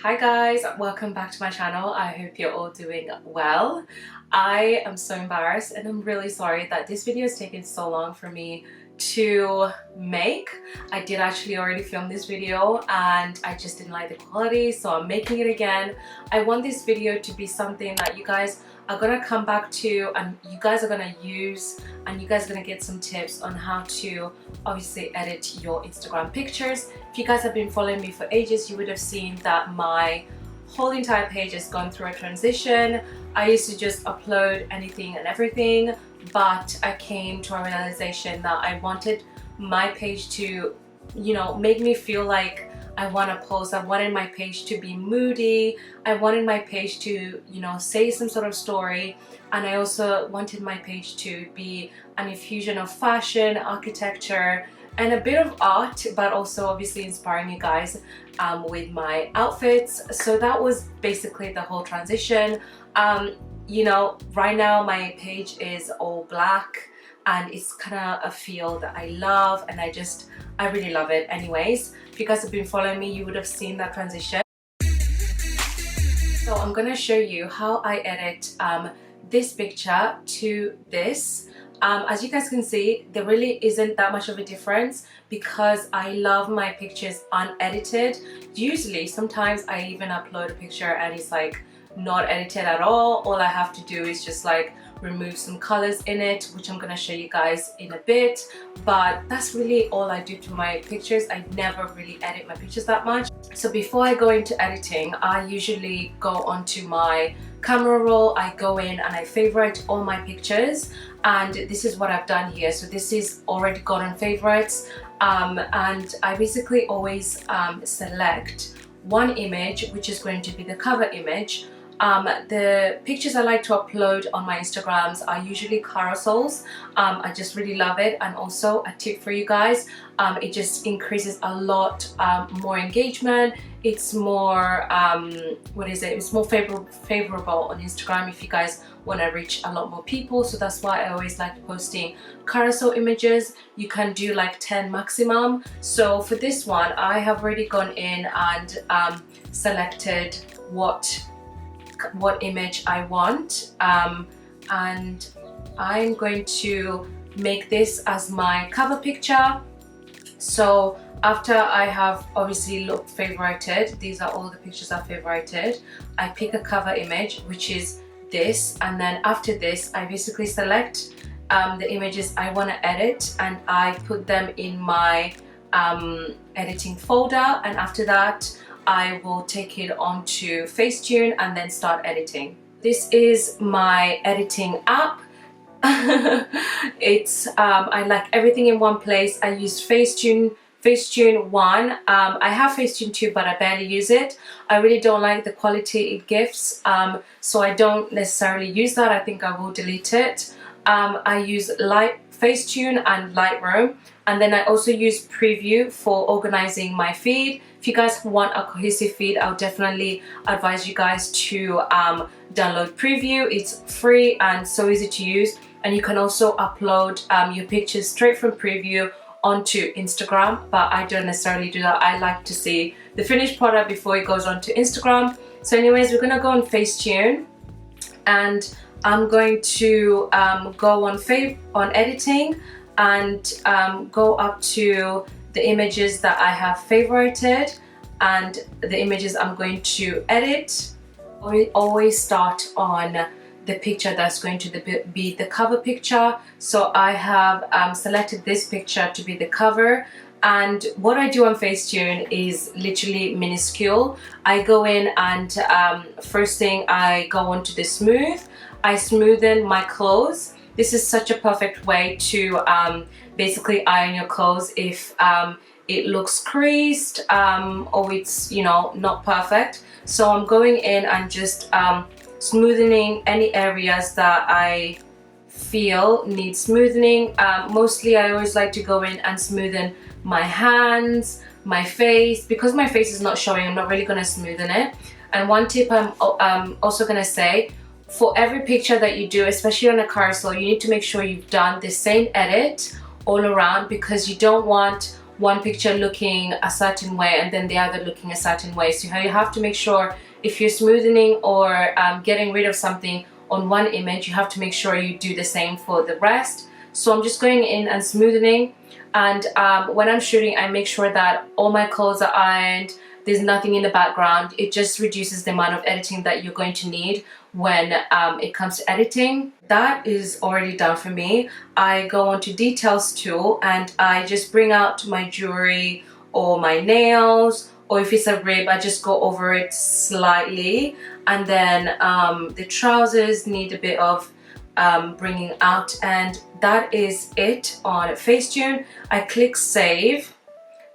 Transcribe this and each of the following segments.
Hi guys, welcome back to my channel. I hope you're all doing well. I am so embarrassed and I'm really sorry that this video has taken so long for me to make. I did actually already film this video and I just didn't like the quality, so I'm making it again. I want this video to be something that you guys are gonna come back to and you guys are gonna use, and you guys are gonna get some tips on how to obviously edit your Instagram pictures. If you guys have been following me for ages, you would have seen that my whole entire page has gone through a transition. I used to just upload anything and everything, but I came to a realization that I wanted my page to, make me feel like I want to post. I wanted my page to be moody. I wanted my page to, say some sort of story. And I also wanted my page to be an infusion of fashion, architecture, and a bit of art, but also obviously inspiring you guys with my outfits. So that was basically the whole transition. Right now my page is all black and it's kind of a feel that I love, and I really love it. Anyways, if you guys have been following me, you would have seen that transition. So I'm gonna show you how I edit this picture to this. As you guys can see, there really isn't that much of a difference because I love my pictures unedited. Usually, sometimes I even upload a picture and it's like not edited at all. All I have to do is just like remove some colors in it, which I'm gonna show you guys in a bit. But that's really all I do to my pictures. I never really edit my pictures that much. So before I go into editing, I usually go onto my camera roll, I go in and I favorite all my pictures, and this is what I've done here. So this is already got on favorites, and I basically always select one image, which is going to be the cover image. The pictures I like to upload on my Instagrams are usually carousels. I just really love it. And also a tip for you guys, it just increases a lot more engagement. It's more it's more favorable on Instagram if you guys want to reach a lot more people. So that's why I always like posting carousel images. You can do like 10 maximum. So for this one, I have already gone in and selected what image I want, and I'm going to make this as my cover picture. So after I have obviously favorited, these are all the pictures I favorited, I pick a cover image, which is this, and then after this I basically select the images I want to edit and I put them in my editing folder, and after that I will take it onto Facetune and then start editing. This is my editing app. I like everything in one place. I use Facetune 1. I have Facetune 2, but I barely use it. I really don't like the quality it gives, so I don't necessarily use that. I think I will delete it. I use Facetune and Lightroom, and then I also use Preview for organizing my feed. If you guys want a cohesive feed, I'll definitely advise you guys to download Preview. It's free and so easy to use, and you can also upload your pictures straight from Preview onto Instagram, but I don't necessarily do that. I like to see the finished product before it goes onto Instagram. So anyways, we're gonna go on Facetune, and I'm going to go on editing and go up to the images that I have favorited and the images I'm going to edit. I always start on the picture that's going to be the cover picture. So I have selected this picture to be the cover, and what I do on Facetune is literally minuscule. I go in and first thing I go onto the smooth. I smoothen my clothes. This is such a perfect way to basically iron your clothes if it looks creased or it's not perfect. So I'm going in and just smoothing any areas that I feel need smoothing. Mostly I always like to go in and smoothen my hands, my face. Because my face is not showing, I'm not really going to smoothen it. And one tip I'm also going to say, for every picture that you do, especially on a carousel, you need to make sure you've done the same edit all around, because you don't want one picture looking a certain way and then the other looking a certain way. So you have to make sure if you're smoothing or getting rid of something on one image, you have to make sure you do the same for the rest. So I'm just going in and smoothing, and when I'm shooting, I make sure that all my clothes are ironed, there's nothing in the background. It just reduces the amount of editing that you're going to need when it comes to editing. That is already done for me. I go on to details tool and I just bring out my jewelry or my nails, or if it's a rib, I just go over it slightly. And then the trousers need a bit of bringing out, and that is it on Facetune. I click save,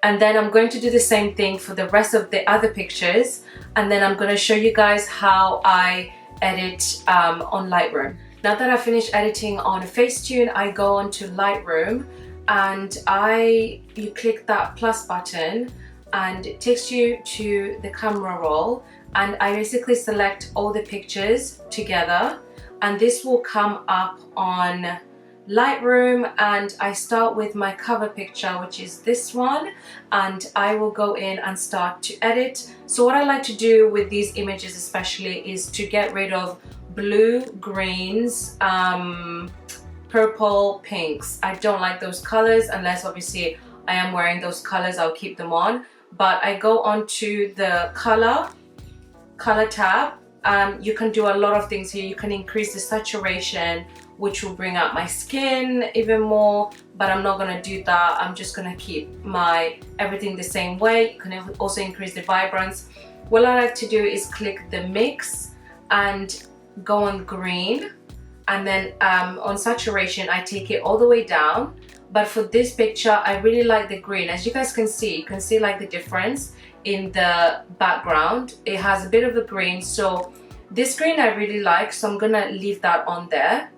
and then I'm going to do the same thing for the rest of the other pictures, and then I'm going to show you guys how I edit on Lightroom. Now that I finished editing on Facetune, I go on to Lightroom, and you click that plus button and it takes you to the camera roll, and I basically select all the pictures together, and this will come up on Lightroom, and I start with my cover picture, which is this one, and I will go in and start to edit. So what I like to do with these images especially is to get rid of blue, greens, purple, pinks. I don't like those colors unless obviously I am wearing those colors, I'll keep them on. But I go on to the color tab. You can do a lot of things here. You can increase the saturation, which will bring out my skin even more, but I'm not gonna do that. I'm just gonna keep my everything the same way. You can also increase the vibrance. What I like to do is click the mix and go on green, and then on saturation I take it all the way down. But for this picture, I really like the green. As you guys can see, you can see like the difference in the background. It has a bit of a green, so this green I really like, so I'm gonna leave that on there.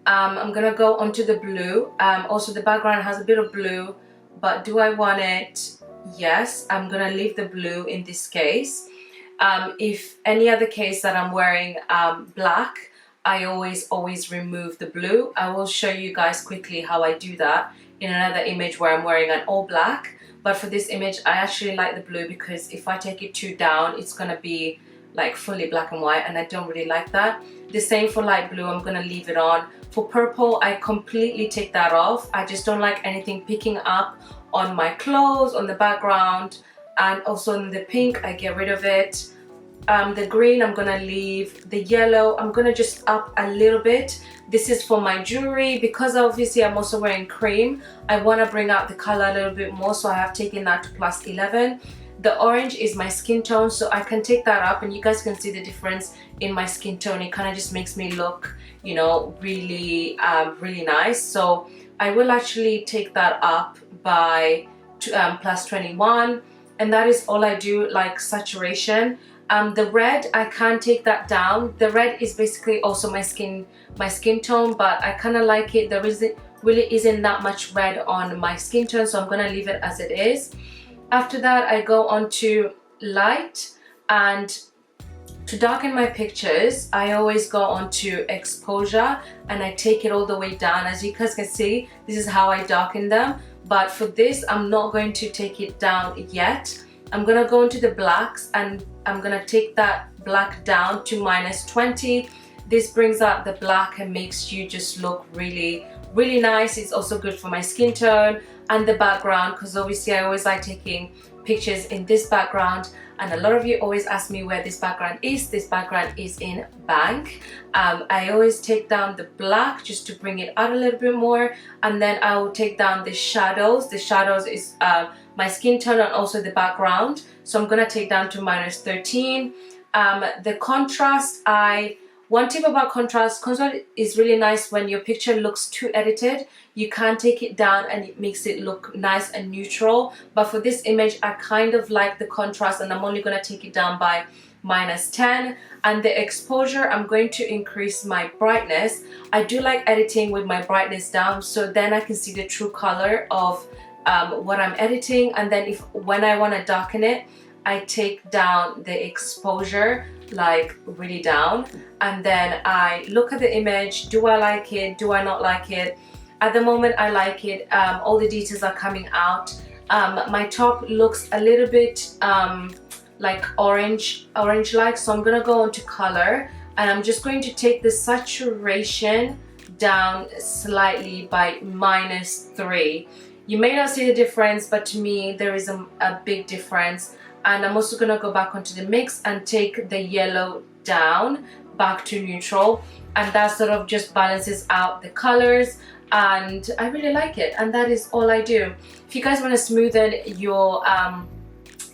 I'm gonna go onto the blue. Also the background has a bit of blue, but do I want it? Yes, I'm gonna leave the blue in this case. If any other case that I'm wearing black, I always remove the blue. I will show you guys quickly how I do that in another image where I'm wearing an all black. But for this image, I actually like the blue because if I take it too down, it's gonna be like fully black and white, and I don't really like that. The same for light blue, I'm gonna leave it on. For purple, I completely take that off. I just don't like anything picking up on my clothes, on the background, and also in the pink, I get rid of it. The green, I'm gonna leave. The yellow, I'm gonna just up a little bit. This is for my jewelry. Because obviously I'm also wearing cream, I wanna bring out the color a little bit more, so I have taken that to plus 11. The orange is my skin tone, so I can take that up and you guys can see the difference in my skin tone. It kind of just makes me look, you know, really nice. So I will actually take that up by plus 21, and that is all I do, like saturation. The red, I can take that down. The red is basically also my skin tone, but I kind of like it. There really isn't that much red on my skin tone, so I'm gonna leave it as it is. After that, I go on to light, and to darken my pictures, I always go on to exposure and I take it all the way down. As you guys can see, this is how I darken them. But for this, I'm not going to take it down yet. I'm gonna go into the blacks and I'm gonna take that black down to minus 20. This brings out the black and makes you just look really nice. It's also good for my skin tone and the background, because obviously I always like taking pictures in this background, and a lot of you always ask me where this background is. This background is in Bank. I always take down the black just to bring it out a little bit more, and then I will take down the shadows. The shadows is my skin tone and also the background, so I'm gonna take down to minus 13. The contrast, one tip about contrast is really nice when your picture looks too edited. You can take it down and it makes it look nice and neutral. But for this image, I kind of like the contrast, and I'm only going to take it down by minus 10. And the exposure, I'm going to increase my brightness. I do like editing with my brightness down, so then I can see the true color of what I'm editing. And then when I want to darken it, I take down the exposure like really down, and then I look at the image. Do I like it? Do I not like it? At the moment I like it. All the details are coming out. My top looks a little bit like orange like, so I'm gonna go on to color, and I'm just going to take the saturation down slightly by -3. You may not see the difference, but to me there is a big difference. And I'm also gonna go back onto the mix and take the yellow down back to neutral, and that sort of just balances out the colors, and I really like it. And that is all I do. If you guys want to smoothen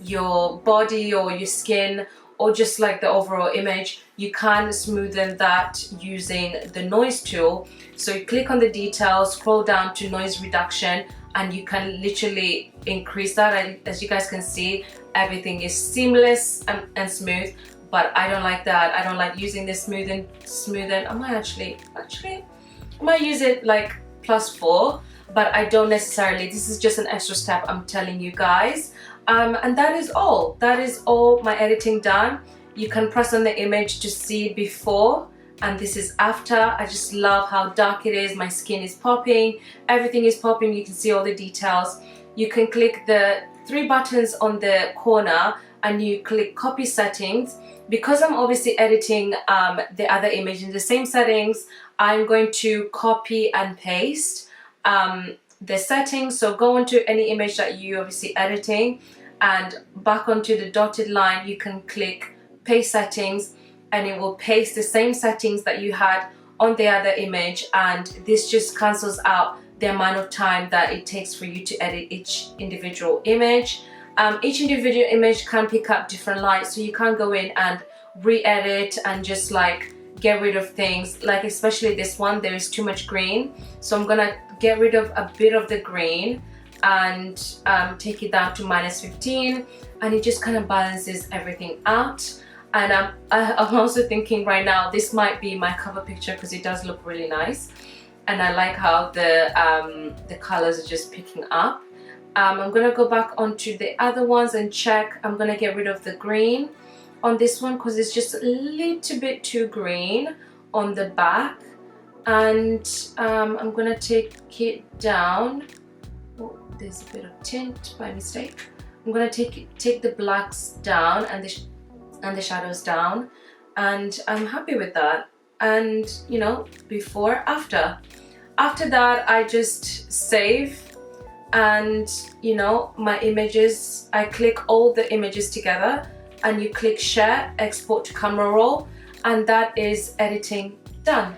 your body or your skin, or just like the overall image, you can smoothen that using the noise tool. So you click on the details, scroll down to noise reduction, and you can literally increase that. And as you guys can see, everything is seamless and smooth. But I don't like that. I don't like using this smoothen. I might actually I might use it like +4, but I don't necessarily. This is just an extra step I'm telling you guys. And that is all. That is all my editing done. You can press on the image to see before, and this is after. I just love how dark it is. My skin is popping. Everything is popping. You can see all the details. You can click the 3 buttons on the corner and you click copy settings. Because I'm obviously editing the other image in the same settings, I'm going to copy and paste the settings. So go onto any image that you're obviously editing, and back onto the dotted line you can click paste settings, and it will paste the same settings that you had on the other image, and this just cancels out the amount of time that it takes for you to edit each individual image. Each individual image can pick up different lights, so you can go in and re-edit and just like get rid of things. Like especially this one, there is too much green, so I'm gonna get rid of a bit of the green and take it down to -15, and it just kind of balances everything out. And I'm also thinking right now this might be my cover picture because it does look really nice, and I like how the colors are just picking up. I'm gonna go back onto the other ones and check. I'm gonna get rid of the green on this one because it's just a little bit too green on the back, and I'm gonna take it down. Oh, there's a bit of tint by mistake. I'm gonna take the blacks down and the shadows down, and I'm happy with that. And you know, before, after that I just save. And you know, my images, I click all the images together, and you click share, export to camera roll, and that is editing done.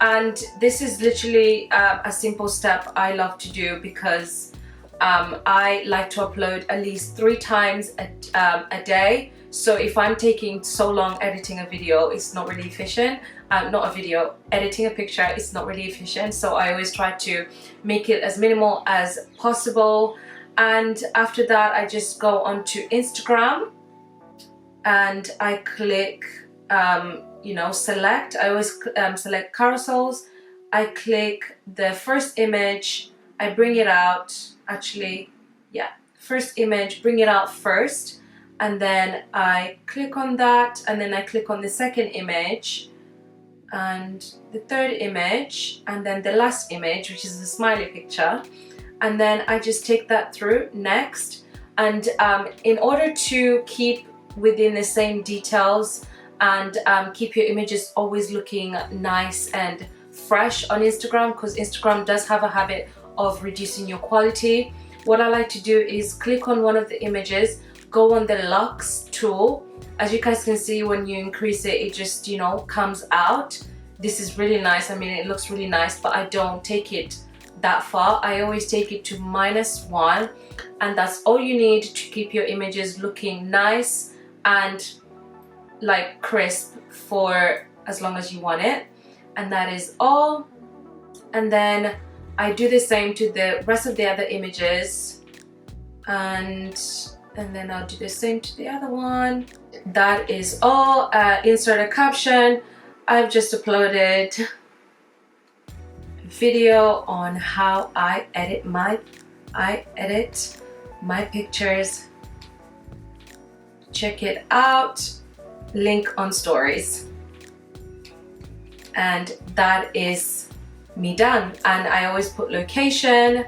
And this is literally a simple step I love to do because I like to upload at least 3 times a day. So if I'm taking so long editing a video, it's not really efficient. Not a video, editing a picture, it's not really efficient. So I always try to make it as minimal as possible. And after that, I just go onto Instagram and I click, you know, select. I always select carousels. I click the first image, I bring it out. Actually, yeah, first image, bring it out first. And then I click on that, and then I click on the second image and the third image, and then the last image, which is the smiley picture, and then I just take that through next. And in order to keep within the same details and keep your images always looking nice and fresh on Instagram, because Instagram does have a habit of reducing your quality, what I like to do is click on one of the images, go on the Lux tool. As you guys can see, when you increase it, it just, you know, comes out. This is really nice. I mean, it looks really nice, but I don't take it that far. I always take it to -1, and that's all you need to keep your images looking nice and like crisp for as long as you want it. And that is all. And then I do the same to the rest of the other images, and then I'll do the same to the other one. That is all. Insert a caption. I've just uploaded a video on how I edit my pictures. Check it out. Link on stories. And that is me done. And I always put location,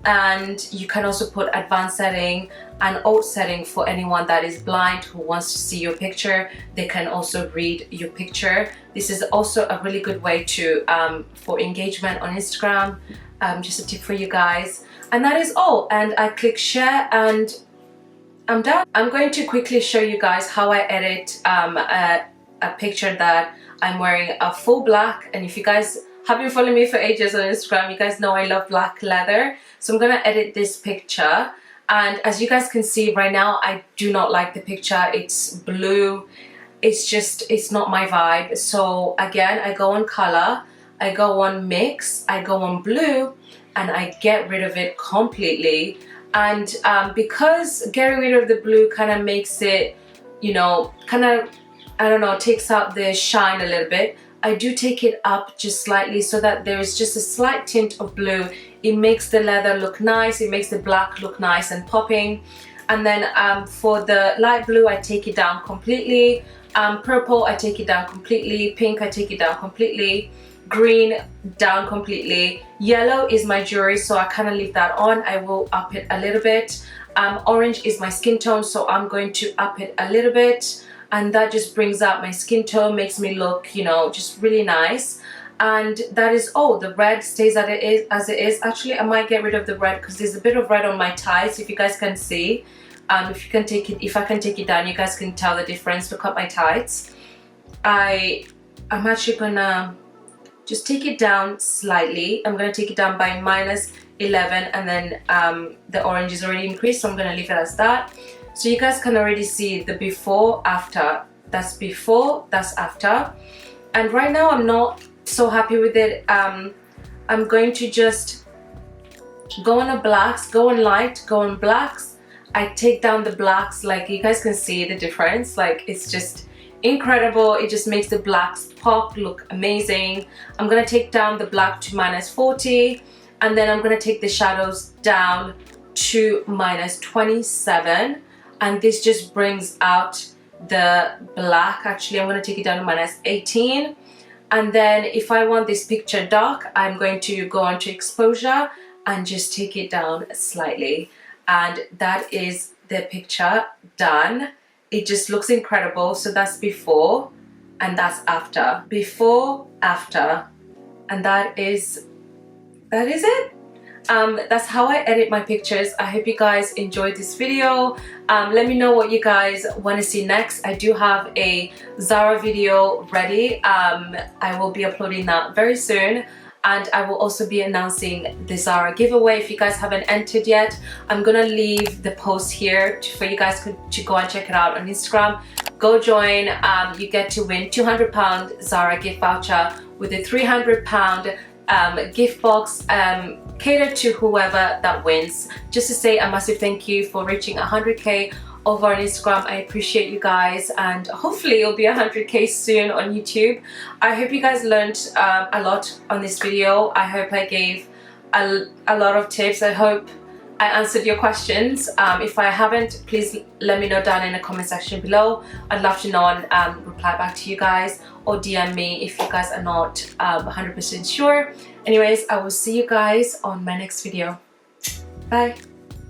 and you can also put advanced setting and alt setting for anyone that is blind who wants to see your picture. They can also read your picture. This is also a really good way to for engagement on Instagram. Just a tip for you guys. And that is all. And I click share and I'm done. I'm going to quickly show you guys how I edit a picture that I'm wearing a full black. And if you guys have been following me for ages on Instagram, you guys know I love black leather. So I'm gonna edit this picture. And as you guys can see right now, I do not like the picture. It's blue. It's not my vibe. So again, I go on color, I go on mix, I go on blue, and I get rid of it completely. And because getting rid of the blue kind of makes it, you know, kind of, I don't know, takes out the shine a little bit, I do take it up just slightly so that there is just a slight tint of blue. It makes the leather look nice, it makes the black look nice and popping. And then for the light blue, I take it down completely. Purple, I take it down completely. Pink, I take it down completely. Green, down completely. Yellow is my jewelry, so I kind of leave that on. I will up it a little bit. Orange is my skin tone, so I'm going to up it a little bit. And that just brings out my skin tone, makes me look, you know, just really nice. And that is all. The red stays as it is. Actually, I might get rid of the red because there's a bit of red on my ties, if you guys can see. If I can take it down, you guys can tell the difference. Look at my tights. I'm actually gonna just take it down slightly. I'm gonna take it down by -11, and then the orange is already increased, so I'm gonna leave it as that. So you guys can already see the before, after. That's before, that's after. And right now I'm not so happy with it. I'm going to just go on the blacks, go on light, go on blacks. I take down the blacks, like you guys can see the difference. Like it's just incredible. It just makes the blacks pop, look amazing. I'm gonna take down the black to -40, and then I'm gonna take the shadows down to -27. And this just brings out the black. Actually, I'm going to take it down to -18. And then if I want this picture dark, I'm going to go on to exposure and just take it down slightly. And that is the picture done. It just looks incredible. So that's before and that's after. Before, after. And that is it. That's how I edit my pictures. I hope you guys enjoyed this video. Let me know what you guys want to see next. I do have a Zara video ready. I will be uploading that very soon, and I will also be announcing the Zara giveaway. If you guys haven't entered yet, I'm gonna leave the post here for you guys to go and check it out on Instagram. Go join. You get to win £200 Zara gift voucher with a £300 gift box catered to whoever that wins. Just to say a massive thank you for reaching 100k over on Instagram. I appreciate you guys, and hopefully it'll be 100k soon on YouTube. I hope you guys learned a lot on this video. I hope I gave a lot of tips. I hope I answered your questions. If I haven't, please let me know down in the comment section below. I'd love to know and reply back to you guys, or DM me if you guys are not 100% sure. Anyways, I will see you guys on my next video. Bye.